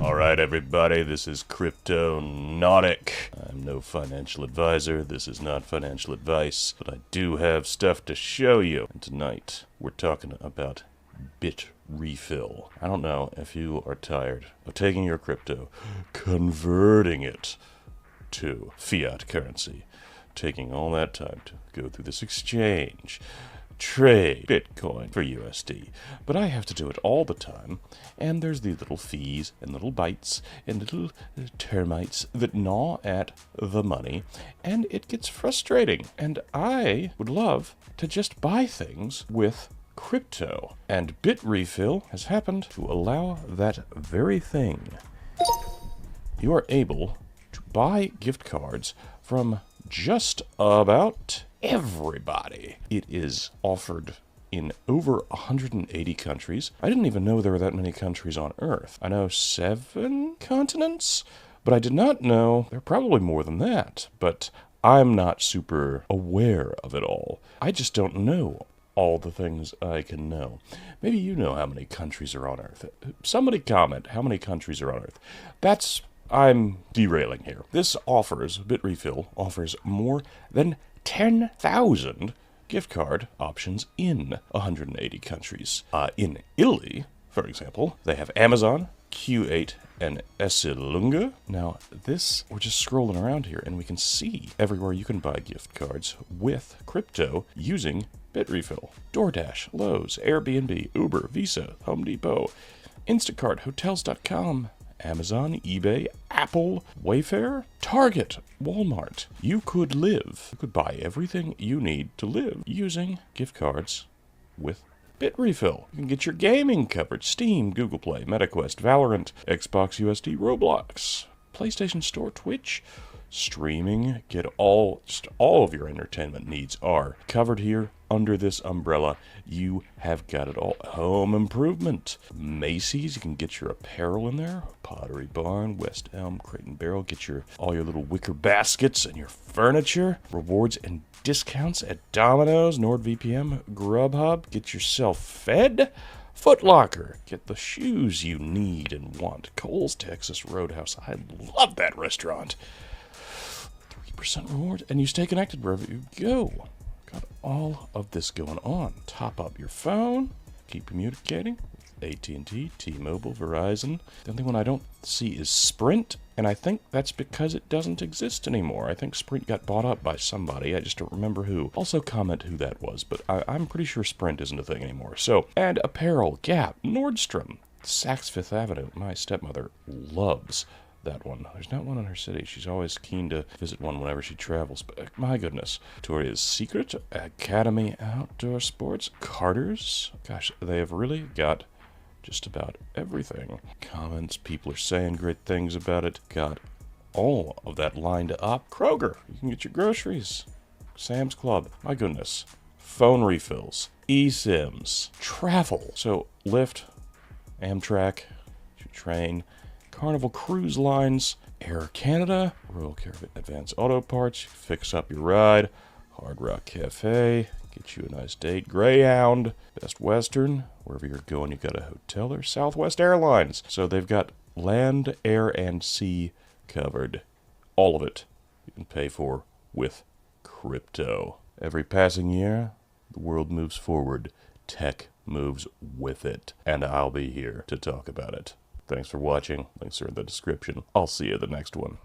Alright everybody, this is Crypto Nautic. I'm no financial advisor, this is not financial advice, but I do have stuff to show you. And tonight, we're talking about Bitrefill. I don't know if you are tired of taking your crypto, converting it to fiat currency, taking all that time to go through this exchange, trade Bitcoin for USD, but I have to do it all the time, and there's these little fees and little bites and little termites that gnaw at the money, and it gets frustrating, and I would love to just buy things with crypto, and Bitrefill has happened to allow that very thing. You are able to buy gift cards from just about everybody. It is offered in over 180 countries. I didn't even know there were that many countries on Earth. I know 7 continents, but I did not know there are probably more than that. But I'm not super aware of it all. I just don't know all the things I can know. Maybe you know how many countries are on Earth. Somebody comment how many countries are on Earth. I'm derailing here. Bitrefill offers more than 10,000 gift card options in 180 countries. In Italy, for example, they have Amazon, Q8, and Essilunga. Now, we're just scrolling around here, and we can see everywhere you can buy gift cards with crypto using Bitrefill. DoorDash, Lowe's, Airbnb, Uber, Visa, Home Depot, Instacart, Hotels.com, Amazon, eBay, Apple, Wayfair, Target, Walmart. You could buy everything you need to live using gift cards with Bitrefill. You can get your gaming covered: Steam, Google Play, MetaQuest, Valorant, Xbox USD, Roblox, PlayStation Store, Twitch, streaming. Get all of your entertainment needs are covered here under this umbrella. You have got it all. Home improvement, Macy's, you can get your apparel in there. Pottery Barn, West Elm, Crate and Barrel, get all your little wicker baskets and your furniture. Rewards and discounts at Domino's, NordVPN, Grubhub, get yourself fed. Foot Locker, get the shoes you need and want. Kohl's Texas Roadhouse, I love that restaurant. 3% rewards, and you stay connected wherever you go. Got all of this going on. Top up your phone, keep communicating with AT&T, T-Mobile, Verizon. The only one I don't see is Sprint, and I think that's because it doesn't exist anymore. I think Sprint got bought up by somebody. I just don't remember who. Also comment who that was, but I'm pretty sure Sprint isn't a thing anymore. So, and apparel, Gap, Nordstrom, Saks Fifth Avenue. My stepmother loves that one. There's not one in her city. She's always keen to visit one whenever she travels. But my goodness. Victoria's Secret, Academy Outdoor Sports, Carter's. Gosh, they have really got just about everything. Comments, people are saying great things about it. Got all of that lined up. Kroger, you can get your groceries. Sam's Club, my goodness. Phone refills, eSIMs, travel. So Lyft, Amtrak, your train, Carnival Cruise Lines, Air Canada, Royal Caribbean Advance Auto Parts, fix up your ride, Hard Rock Cafe, get you a nice date, Greyhound, Best Western, wherever you're going you got a hotel there, Southwest Airlines. So they've got land, air, and sea covered. All of it you can pay for with crypto. Every passing year, the world moves forward. Tech moves with it. And I'll be here to talk about it. Thanks for watching. Links are in the description. I'll see you in the next one.